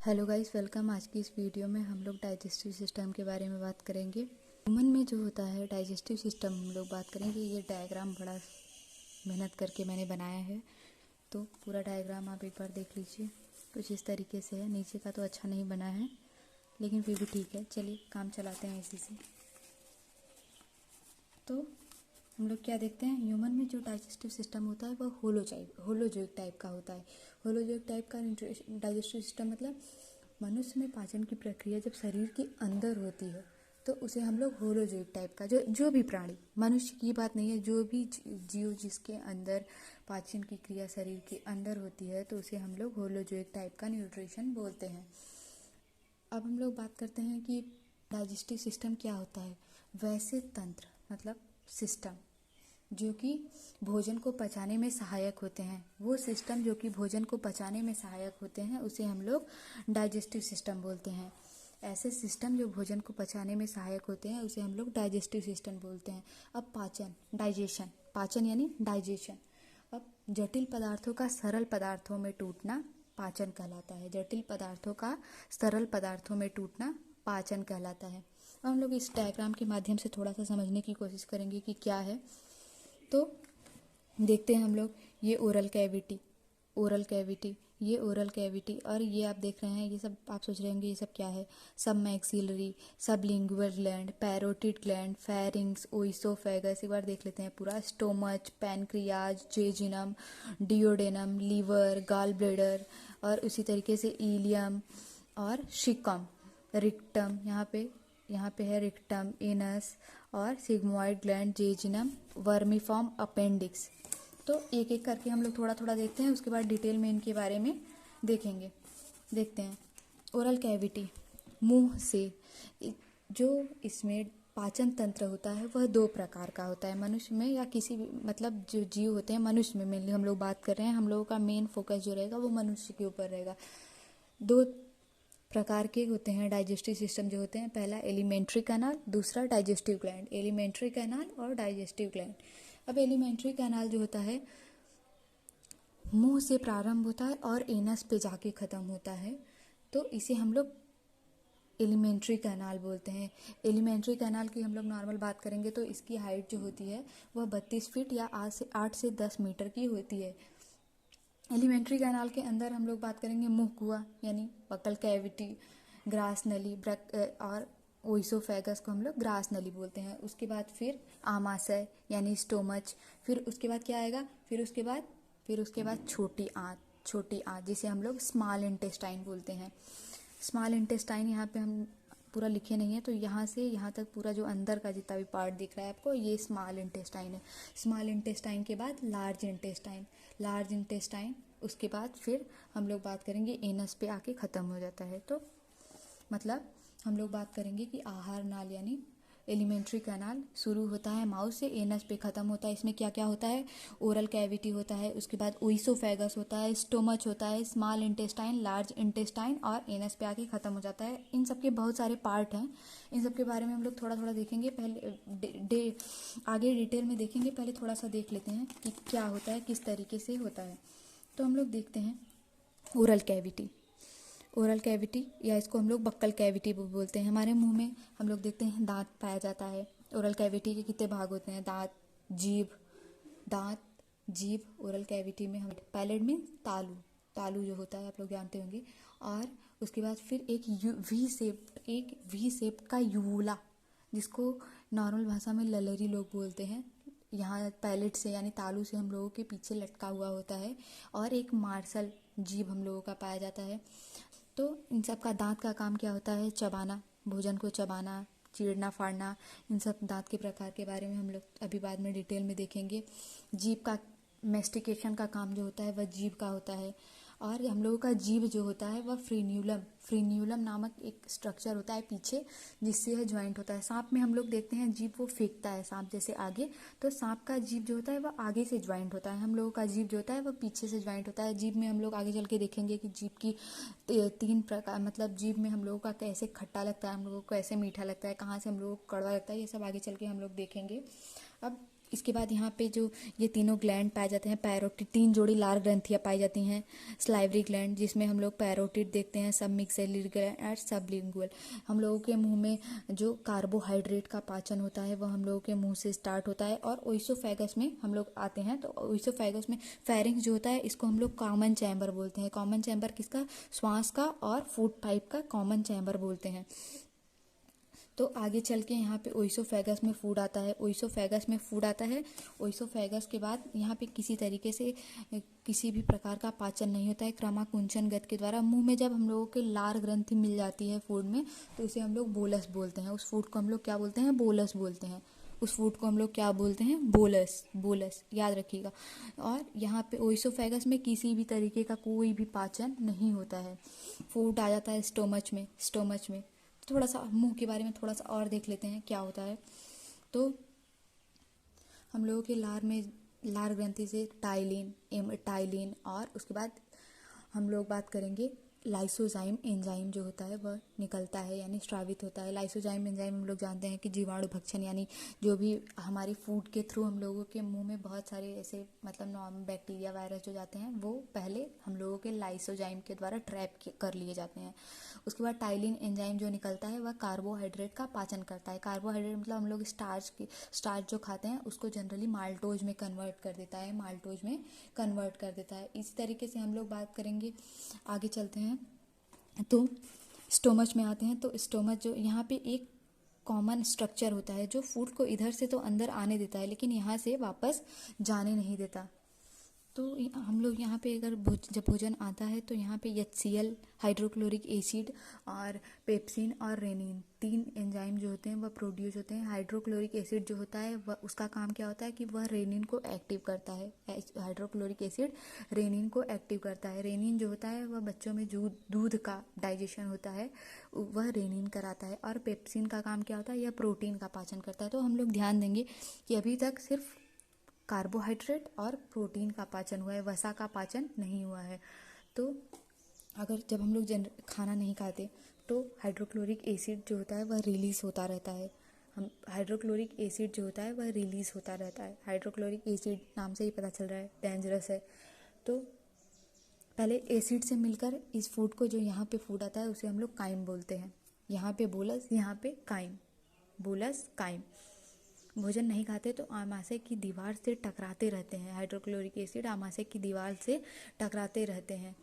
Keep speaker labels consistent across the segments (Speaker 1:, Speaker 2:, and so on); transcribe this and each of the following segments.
Speaker 1: Hello guys, welcome. आज की इस वीडियो में हम लोग डाइजेस्टिव सिस्टम के बारे में बात करेंगे। ह्यूमन में जो होता है डाइजेस्टिव सिस्टम हम लोग बात करेंगे। ये डायग्राम बड़ा मेहनत करके मैंने बनाया है, तो पूरा डायग्राम आप एक बार देख लीजिए। कुछ इस तरीके से है। नीचे का तो अच्छा नहीं बना है, लेकिन फिर भी ठीक है। चलिए काम चलाते हैं इसी से। तो हम लोग क्या देखते हैं, ह्यूमन में जो डाइजेस्टिव सिस्टम होता है वह होलोजोइक टाइप का होता है। होलोजोइक टाइप का डाइजेस्टिव सिस्टम मतलब मनुष्य में पाचन की प्रक्रिया जब शरीर के अंदर होती है तो उसे हम लोग होलोजोइक टाइप का, जो भी प्राणी, मनुष्य की बात नहीं है, जो भी जीव जिसके अंदर पाचन की क्रिया शरीर के अंदर होती है तो उसे हम लोग होलोजोइक टाइप का न्यूट्रिशन बोलते हैं। अब हम लोग बात करते हैं कि डाइजेस्टिव सिस्टम क्या होता है। वैसे तंत्र मतलब सिस्टम जो कि भोजन को पचाने में सहायक होते हैं, वो सिस्टम जो कि भोजन को पचाने में सहायक होते हैं उसे हम लोग डाइजेस्टिव सिस्टम बोलते हैं। ऐसे सिस्टम जो भोजन को पचाने में सहायक होते हैं उसे हम लोग डाइजेस्टिव सिस्टम बोलते हैं। अब डाइजेशन, पाचन यानी डाइजेशन। अब जटिल पदार्थों का सरल पदार्थों में टूटना पाचन कहलाता है। जटिल पदार्थों का सरल पदार्थों में टूटना पाचन कहलाता है। अब हम लोग इस डायग्राम के माध्यम से थोड़ा सा समझने की कोशिश करेंगे कि क्या है। तो देखते हैं हम लोग, ये ओरल कैविटी और ये आप देख रहे हैं, ये सब आप सोच रहे होंगे ये सब क्या है। Submaxillary, sublingual gland, parotid gland, pharynx, oesophagus. एक बार देख लेते हैं पूरा। Stomach, pancreas, jejunum, duodenum, liver, gall bladder और उसी तरीके से इलियम और शिकम, रिक्टम। यहाँ पे है रिक्टम, एनस और सिग्मोइड ग्लैंड, जेजिनम, वर्मीफॉर्म, अपेंडिक्स। तो एक एक करके हम लोग थोड़ा थोड़ा देखते हैं, उसके बाद डिटेल में इनके बारे में देखेंगे। देखते हैं ओरल कैविटी, मुंह से जो इसमें पाचन तंत्र होता है वह दो प्रकार का होता है। मनुष्य में या किसी भी मतलब जो जीव होते हैं, मनुष्य में मेनली हम लोग बात कर रहे हैं, हम लोगों का मेन फोकस जो रहेगा वो मनुष्य के ऊपर रहेगा। दो प्रकार के होते हैं डाइजेस्टिव सिस्टम जो होते हैं। पहला एलिमेंट्री कैनाल, दूसरा डाइजेस्टिव ग्लैंड। एलिमेंट्री कैनाल और डाइजेस्टिव ग्लैंड। अब एलिमेंट्री कैनाल जो होता है मुंह से प्रारंभ होता है और एनस पे जाके ख़त्म होता है, तो इसे हम लोग एलिमेंट्री कैनाल बोलते हैं। एलिमेंट्री कैनाल की हम लोग नॉर्मल बात करेंगे तो इसकी हाइट जो होती है वह 32 फीट या 8 से 10 मीटर की होती है। एलिमेंट्री कैनाल के अंदर हम लोग बात करेंगे मुंह कुआ यानी बकल कैविटी, ग्रास नली और ओइसोफेगस को हम लोग ग्रास नली बोलते हैं। उसके बाद फिर आमाशय यानी स्टोमच। फिर उसके बाद क्या आएगा, फिर उसके बाद छोटी आंत जिसे हम लोग स्मॉल इंटेस्टाइन बोलते हैं। स्मॉल इंटेस्टाइन यहाँ पे हम पूरा लिखे नहीं है, तो यहाँ से यहाँ तक पूरा जो अंदर का जितना भी पार्ट दिख रहा है आपको, ये स्मॉल इंटेस्टाइन है। स्मॉल इंटेस्टाइन के बाद लार्ज इंटेस्टाइन, उसके बाद फिर हम लोग बात करेंगे एनस पे आके ख़त्म हो जाता है। तो मतलब हम लोग बात करेंगे कि आहार नाल यानी एलिमेंट्री कैनाल शुरू होता है माउथ से, एनस पे ख़त्म होता है। इसमें क्या क्या होता है, ओरल कैविटी होता है, उसके बाद ओइसोफेगस होता है, स्टोमच होता है, स्मॉल इंटेस्टाइन, लार्ज इंटेस्टाइन और एनस पे आके ख़त्म हो जाता है। इन सब के बहुत सारे पार्ट हैं, इन सब के बारे में हम लोग थोड़ा थोड़ा देखेंगे। पहले आगे डिटेल में देखेंगे, पहले थोड़ा सा देख लेते हैं कि क्या होता है, किस तरीके से होता है। तो हम लोग देखते हैं ओरल कैविटी या इसको हम लोग बक्कल कैविटी बोलते हैं। हमारे मुंह में हम लोग देखते हैं दांत पाया जाता है। ओरल कैविटी के कितने भाग होते हैं, दांत जीभ ओरल कैविटी में हम पैलेट में तालू जो होता है आप लोग जानते होंगे। और उसके बाद फिर एक वी शेप का यूवुला, जिसको नॉर्मल भाषा में ललरी लोग बोलते हैं। यहाँ पैलेट से यानी तालू से हम लोगों के पीछे लटका हुआ होता है। और एक मार्शल जीभ हम लोगों का पाया जाता है। तो इन सब का दांत का काम क्या होता है, चबाना, भोजन को चबाना, चीरना फाड़ना। इन सब दांत के प्रकार के बारे में हम लोग अभी बाद में डिटेल में देखेंगे। जीभ का मेस्टिकेशन का काम जो होता है वह जीभ का होता है। और हम लोगों का जीभ जो होता है वह फ्रीन्यूलम नामक एक स्ट्रक्चर होता है पीछे, जिससे यह ज्वाइंट होता है। सांप में हम लोग देखते हैं जीभ वो फेंकता है सांप जैसे आगे, तो सांप का जीभ जो होता है वह आगे से ज्वाइंट होता है। हम लोगों का जीभ जो होता है वह पीछे से ज्वाइंट होता है। जीभ में हम लोग आगे चल के देखेंगे कि जीभ की 3 प्रकार, मतलब जीभ में हम लोगों का कैसे खट्टा लगता है, हम लोगों को कैसे मीठा लगता है, कहाँ से हम लोगों को कड़वा लगता है, ये सब आगे चल के हम लोग देखेंगे। अब इसके बाद यहाँ पे जो ये तीनों ग्लैंड पाए जाते हैं, पैरोटिड, 3 जोड़ी लार ग्रंथियाँ पाई जाती हैं। स्लाइवरी ग्लैंड जिसमें हम लोग पैरोटिड देखते हैं, सब मिक्सेलरी ग्लैंड और सबलिंगुअल। हम लोगों के मुंह में जो कार्बोहाइड्रेट का पाचन होता है वह हम लोगों के मुंह से स्टार्ट होता है और ओइसोफेगस में हम लोग आते हैं। तो ओइसोफेगस में फेरिंग्स जो होता है इसको हम लोग कॉमन चैम्बर बोलते हैं। कॉमन चैम्बर किसका? श्वास का और फूड पाइप का कॉमन चैम्बर बोलते हैं। तो आगे चल के यहाँ पे ओइसोफेगस में फूड आता है। ओइसोफेगस में फूड आता है। ओइसोफेगस के बाद यहाँ पे किसी तरीके से किसी भी प्रकार का पाचन नहीं होता है। क्रमाकुंचन गत के द्वारा मुंह में जब हम लोगों के लार ग्रंथि मिल जाती है फूड में, तो उसे हम लोग बोलस बोलते हैं। उस फूड को हम लोग क्या बोलते हैं? बोलस बोलते हैं। उस फूड को हम लोग क्या बोलते हैं? बोलस। बोलस याद रखिएगा। और यहाँ पे ओइसोफेगस में किसी भी तरीके का कोई भी पाचन नहीं होता है। फूड आ जाता है स्टोमच में। स्टोमच में थोड़ा सा मुंह के बारे में थोड़ा सा और देख लेते हैं क्या होता है। तो हम लोगों के लार ग्रंथि से टाइलिन और उसके बाद हम लोग बात करेंगे लाइसोजाइम एंजाइम जो होता है वह निकलता है यानी स्रावित होता है। लाइसोजाइम एंजाइम हम लोग जानते हैं कि जीवाणु भक्षण यानी जो भी हमारी फूड के थ्रू हम लोगों के मुंह में बहुत सारे ऐसे मतलब नॉर्मल बैक्टीरिया वायरस जो जाते हैं वो पहले हम लोगों के लाइसोजाइम के द्वारा ट्रैप कर लिए जाते हैं। उसके बाद टाइलिन एंजाइम जो निकलता है वह कार्बोहाइड्रेट का पाचन करता है। कार्बोहाइड्रेट मतलब हम लोग स्टार्च जो खाते हैं उसको जनरली माल्टोज में कन्वर्ट कर देता है। माल्टोज में कन्वर्ट कर देता है। इस तरीके से हम लोग बात करेंगे। आगे चलते हैं तो स्टोमच में आते हैं। तो स्टोमच जो यहाँ पे एक कॉमन स्ट्रक्चर होता है जो फूड को इधर से तो अंदर आने देता है लेकिन यहाँ से वापस जाने नहीं देता। तो हम लोग यहाँ पे अगर जब भोजन आता है तो यहाँ पे HCl, हाइड्रोक्लोरिक एसिड और पेप्सिन और रेनिन 3 एंजाइम जो होते हैं वह प्रोड्यूस होते हैं। हाइड्रोक्लोरिक एसिड जो होता है वह उसका काम क्या होता है कि वह रेनिन को एक्टिव करता है। हाइड्रोक्लोरिक एसिड रेनिन को एक्टिव करता है। रेनिन जो होता है वह बच्चों में जो दूध का डाइजेशन होता है वह रेनिन कराता है। और पेप्सिन का काम क्या होता है? यह प्रोटीन का पाचन करता है। तो हम लोग ध्यान देंगे कि अभी तक सिर्फ कार्बोहाइड्रेट और प्रोटीन का पाचन हुआ है, वसा का पाचन नहीं हुआ है। तो अगर जब हम लोग खाना नहीं खाते तो हाइड्रोक्लोरिक एसिड जो होता है वह रिलीज़ होता रहता है। हाइड्रोक्लोरिक एसिड जो होता है वह रिलीज़ होता रहता है। हाइड्रोक्लोरिक एसिड नाम से ही पता चल रहा है डेंजरस है। तो पहले एसिड से मिलकर इस फूड को जो यहाँ पे फूड आता है उसे हम लोग काइम बोलते हैं। यहाँ पे बोलस, यहाँ पे काइम। Bolus, crime. भोजन नहीं खाते तो आमाशय की दीवार से टकराते रहते हैं। हाइड्रोक्लोरिक एसिड आमाशय की दीवार से टकराते रहते हैं।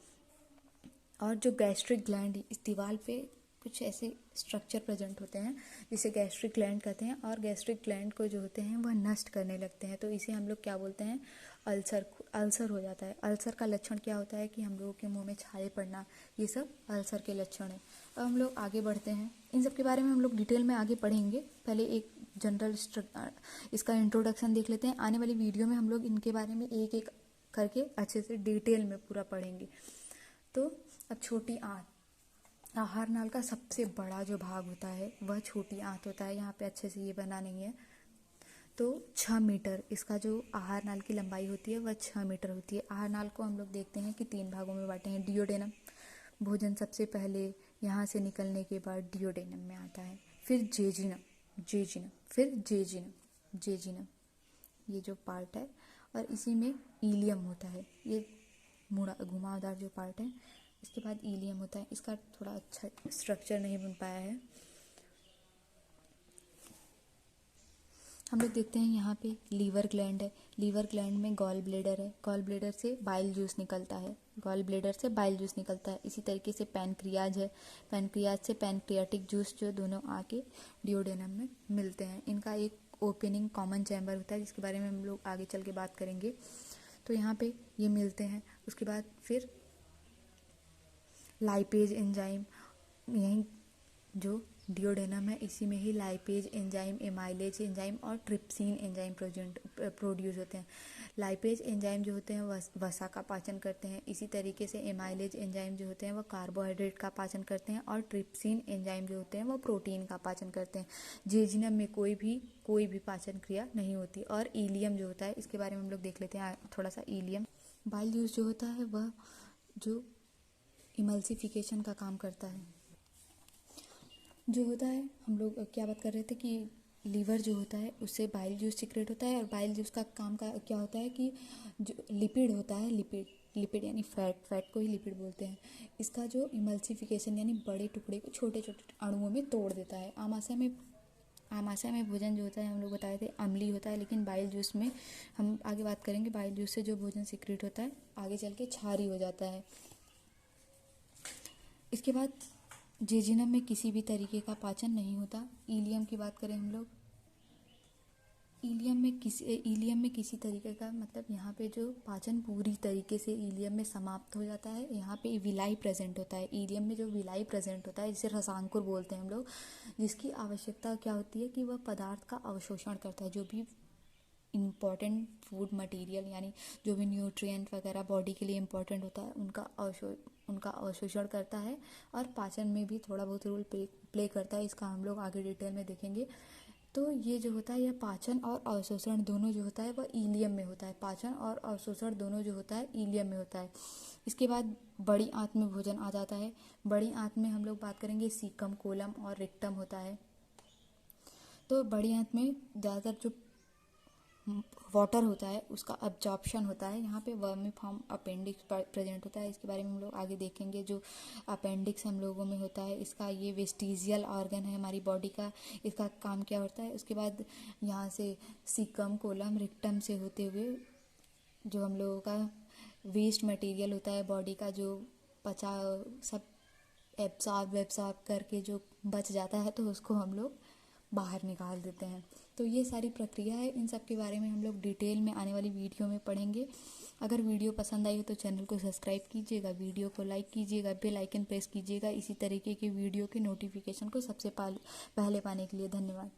Speaker 1: और जो गैस्ट्रिक ग्लैंड इस दीवार पे कुछ ऐसे स्ट्रक्चर प्रेजेंट होते हैं जिसे गैस्ट्रिक ग्लैंड कहते हैं और गैस्ट्रिक ग्लैंड को जो होते हैं वह नष्ट करने लगते हैं। तो इसे हम लोग क्या बोलते हैं? अल्सर हो जाता है। अल्सर का लक्षण क्या होता है कि हम लोगों के मुंह में छाले पड़ना, ये सब अल्सर के लक्षण है। अब हम लोग आगे बढ़ते हैं। इन सब के बारे में हम लोग डिटेल में आगे पढ़ेंगे। पहले एक जनरल इसका इंट्रोडक्शन देख लेते हैं। आने वाली वीडियो में हम लोग इनके बारे में एक एक करके अच्छे से डिटेल में पूरा पढ़ेंगे। तो अब छोटी आंत, आहार नाल का सबसे बड़ा जो भाग होता है वह छोटी आंत होता है। यहाँ पे अच्छे से ये बना नहीं है। तो 6 मीटर इसका जो आहार नाल की लंबाई होती है वह 6 मीटर होती है। आहार नाल को हम लोग देखते हैं कि 3 भागों में बांटे हैं। डियोडेनम, भोजन सबसे पहले यहाँ से निकलने के बाद डियोडेनम में आता है। फिर जेजिनम, फिर जेजिनम ये जो पार्ट है, और इसी में इलियम होता है। ये मुड़ा घुमावदार जो पार्ट है, इसके बाद इलियम होता है। इसका थोड़ा अच्छा स्ट्रक्चर नहीं बन पाया है। हम लोग देखते हैं यहाँ पे लीवर ग्लैंड है। लीवर ग्लैंड में गॉल ब्लेडर है। गॉल ब्लेडर से बाइल जूस निकलता है। इसी तरीके से पैनक्रियाज है। पैनक्रियाज से पैनक्रियाटिक जूस जो दोनों आके डियोडेनम में मिलते हैं। इनका एक ओपनिंग कॉमन चैम्बर होता है जिसके बारे में हम लोग आगे चल के बात करेंगे। तो यहाँ पे ये मिलते हैं। उसके बाद फिर लाइपेज एंजाइम, यही जो डियोडेनम है इसी में ही लाइपेज एंजाइम, एमाइलेज एंजाइम और ट्रिप्सिन एंजाइम प्रोड्यूस होते हैं। लाइपेज एंजाइम जो होते हैं वसा का पाचन करते हैं। इसी तरीके से एमाइलेज एंजाइम जो होते हैं वह कार्बोहाइड्रेट का पाचन करते हैं और ट्रिप्सिन एंजाइम जो होते हैं वह प्रोटीन का पाचन करते हैं। जेजिनम में कोई भी पाचन क्रिया नहीं होती। और इलियम जो होता है इसके बारे में हम लोग देख लेते हैं थोड़ा सा। इलियम बाइल जूस जो होता है वह जो इमल्सिफिकेशन का काम करता है। जो होता है, हम लोग क्या बात कर रहे थे कि लीवर जो होता है उससे बाइल जूस सिक्रेट होता है, और बाइल जूस का काम का क्या होता है कि जो लिपिड होता है, लिपिड यानी फैट को ही लिपिड बोलते हैं, इसका जो इमल्सिफिकेशन यानी बड़े टुकड़े को छोटे छोटे अणुओं में तोड़ देता है। आमाशय में भोजन जो होता है हम लोग बताए थे अम्लीय होता है, लेकिन बाइल जूस में हम आगे बात करेंगे, बाइल जूस से जो भोजन सिक्रेट होता है आगे चल के क्षारीय हो जाता है। इसके बाद जेजुनम में किसी भी तरीके का पाचन नहीं होता। इलियम की बात करें हम लोग, इलियम में किसी तरीके का मतलब यहाँ पे जो पाचन पूरी तरीके से इलियम में समाप्त हो जाता है। यहाँ पे विलाई प्रेजेंट होता है, इलियम में जो विलाई प्रेजेंट होता है जिसे रसांकुर बोलते हैं हम लोग, जिसकी आवश्यकता क्या होती है कि वह पदार्थ का अवशोषण करता है, जो भी इम्पॉर्टेंट फूड मटेरियल यानी जो भी न्यूट्रिएंट वगैरह बॉडी के लिए इम्पॉर्टेंट होता है उनका अवशोषण करता है, और पाचन में भी थोड़ा बहुत रोल प्ले करता है। इसका हम लोग आगे डिटेल में देखेंगे। तो ये जो होता है, यह पाचन और अवशोषण दोनों जो होता है वह इलियम में होता है। पाचन और अवशोषण दोनों जो होता है इलियम में होता है। इसके बाद बड़ी आंत में भोजन आ जाता है। बड़ी आंत में हम लोग बात करेंगे सीकम, कोलम और रेक्टम होता है। तो बड़ी आंत में ज़्यादातर जो वाटर होता है उसका अब्जॉर्प्शन होता है। यहाँ पे वर्मीफॉर्म अपेंडिक्स प्रेजेंट होता है, इसके बारे में हम लोग आगे देखेंगे। जो अपेंडिक्स हम लोगों में होता है, इसका ये वेस्टिजियल ऑर्गन है हमारी बॉडी का, इसका काम क्या होता है। उसके बाद यहाँ से सीकम, कोलम, रेक्टम से होते हुए जो हम लोगों का वेस्ट मटेरियल होता है बॉडी का, जो पचा सब एब्सॉर्ब करके जो बच जाता है, तो उसको हम लोग बाहर निकाल देते हैं। तो ये सारी प्रक्रिया है, इन सब के बारे में हम लोग डिटेल में आने वाली वीडियो में पढ़ेंगे। अगर वीडियो पसंद आई हो तो चैनल को सब्सक्राइब कीजिएगा, वीडियो को लाइक कीजिएगा, बेल आइकन प्रेस कीजिएगा इसी तरीके के वीडियो के नोटिफिकेशन को सबसे पहले पाने के लिए। धन्यवाद।